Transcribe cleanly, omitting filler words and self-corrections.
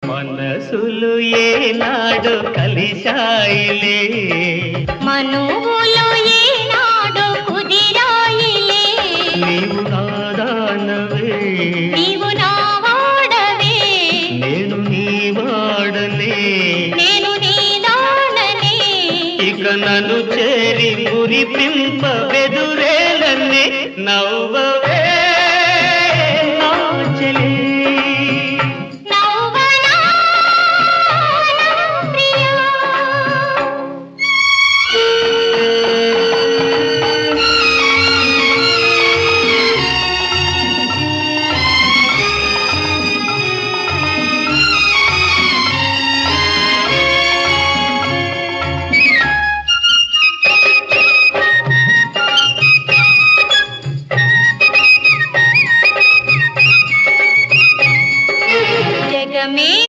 మనసులు ఏనాడు కలిశాయిలే, మనువులు ఏనాడు కుదిరాయిలే. నీవు నాదానవే, నీవు నా వాడవే, నేను నీ వాడనే, నేను నీ దాననే. ఇక నన్ను చేరి మురిపింప బెదురేనని నవ్వ